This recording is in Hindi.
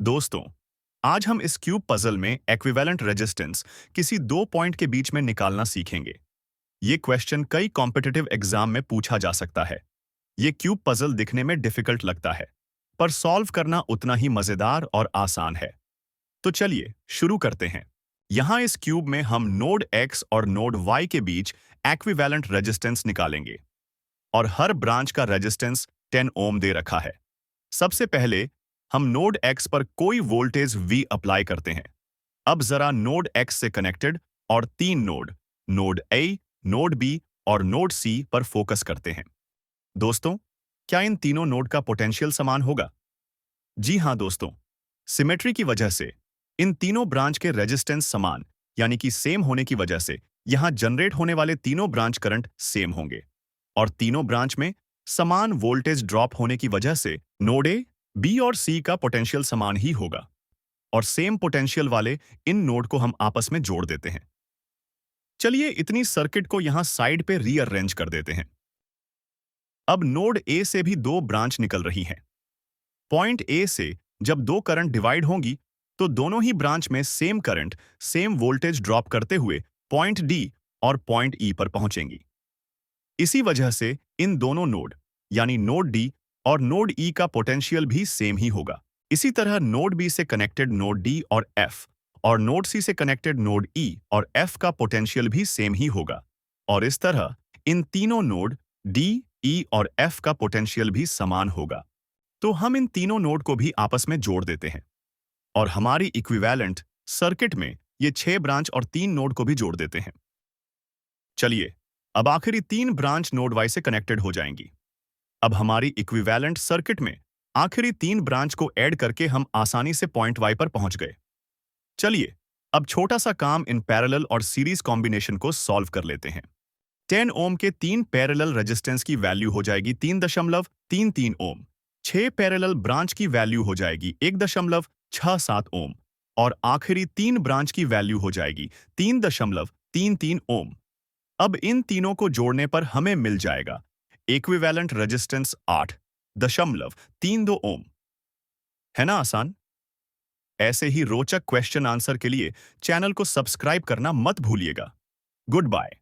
दोस्तों, आज हम इस क्यूब पजल में एक्विवेलेंट रेजिस्टेंस किसी दो पॉइंट के बीच में निकालना सीखेंगे। ये क्वेश्चन कई कॉम्पिटिटिव एग्जाम में पूछा जा सकता है। ये क्यूब पजल दिखने में डिफिकल्ट लगता है, पर सॉल्व करना उतना ही मजेदार और आसान है। तो चलिए शुरू करते हैं। यहाँ इस क्यूब में हम नोड X और नोड Y के बीच एक्विवेलेंट रेजिस्टेंस निकालेंगे और हर ब्रांच का रेजिस्टेंस 10 ओम दे रखा है। सबसे पहले हम नोड X पर कोई वोल्टेज V अप्लाई करते हैं। अब जरा नोड X से कनेक्टेड और तीन नोड A, नोड B और नोड C पर फोकस करते हैं। दोस्तों, क्या इन तीनों नोड का पोटेंशियल समान होगा? जी हाँ दोस्तों, सिमेट्री की वजह से इन तीनों ब्रांच के रेजिस्टेंस समान यानी कि सेम होने की वजह से यहां जनरेट होने वाले तीनों ब्रांच करंट सेम होंगे और तीनों ब्रांच में समान वोल्टेज ड्रॉप होने की वजह से नोड ए, बी और सी का पोटेंशियल समान ही होगा और सेम पोटेंशियल वाले इन नोड को हम आपस में जोड़ देते हैं। चलिए इतनी सर्किट को यहां साइड पे रीअरेंज कर देते हैं। अब नोड ए से भी दो ब्रांच निकल रही हैं। पॉइंट ए से जब दो करंट डिवाइड होंगी तो दोनों ही ब्रांच में same current same voltage drop करते हुए पॉइंट डी और पॉइंट ई पर पहुंचेंगी। इसी वजह से इन दोनों नोड यानी नोड डी और नोड ई का पोटेंशियल भी सेम ही होगा। इसी तरह नोड बी से कनेक्टेड नोड डी और एफ और नोड सी से कनेक्टेड नोड ई और एफ का पोटेंशियल भी सेम ही होगा और इस तरह इन तीनों नोड डी, ई और एफ का पोटेंशियल भी समान होगा। तो हम इन तीनों नोड को भी आपस में जोड़ देते हैं और हमारी इक्विवेलेंट सर्किट में ये 6 ब्रांच और 3 नोड को भी जोड़ देते हैं। चलिए अब आखिरी 3 ब्रांच नोड वाई से कनेक्टेड हो जाएंगी। अब हमारी इक्विवेलेंट सर्किट में आखिरी 3 ब्रांच को ऐड करके हम आसानी से पॉइंट वाई पर पहुंच गए। चलिए अब छोटा सा काम इन पैरेलल और सीरीज कॉम्बिनेशन को सॉल्व कर लेते हैं। 10 ओम के 3 पैरेलल रेजिस्टेंस की वैल्यू हो जाएगी 3.33 ओम। 6 पैरेलल ब्रांच की वैल्यू हो जाएगी 1.67 ओम और आखिरी 3 ब्रांच की वैल्यू हो जाएगी 3.33 ओम। अब इन तीनों को जोड़ने पर हमें मिल जाएगा इक्विवेलेंट रेजिस्टेंस 8.32 ओम। है ना आसान? ऐसे ही रोचक क्वेश्चन आंसर के लिए चैनल को सब्सक्राइब करना मत भूलिएगा। Good bye.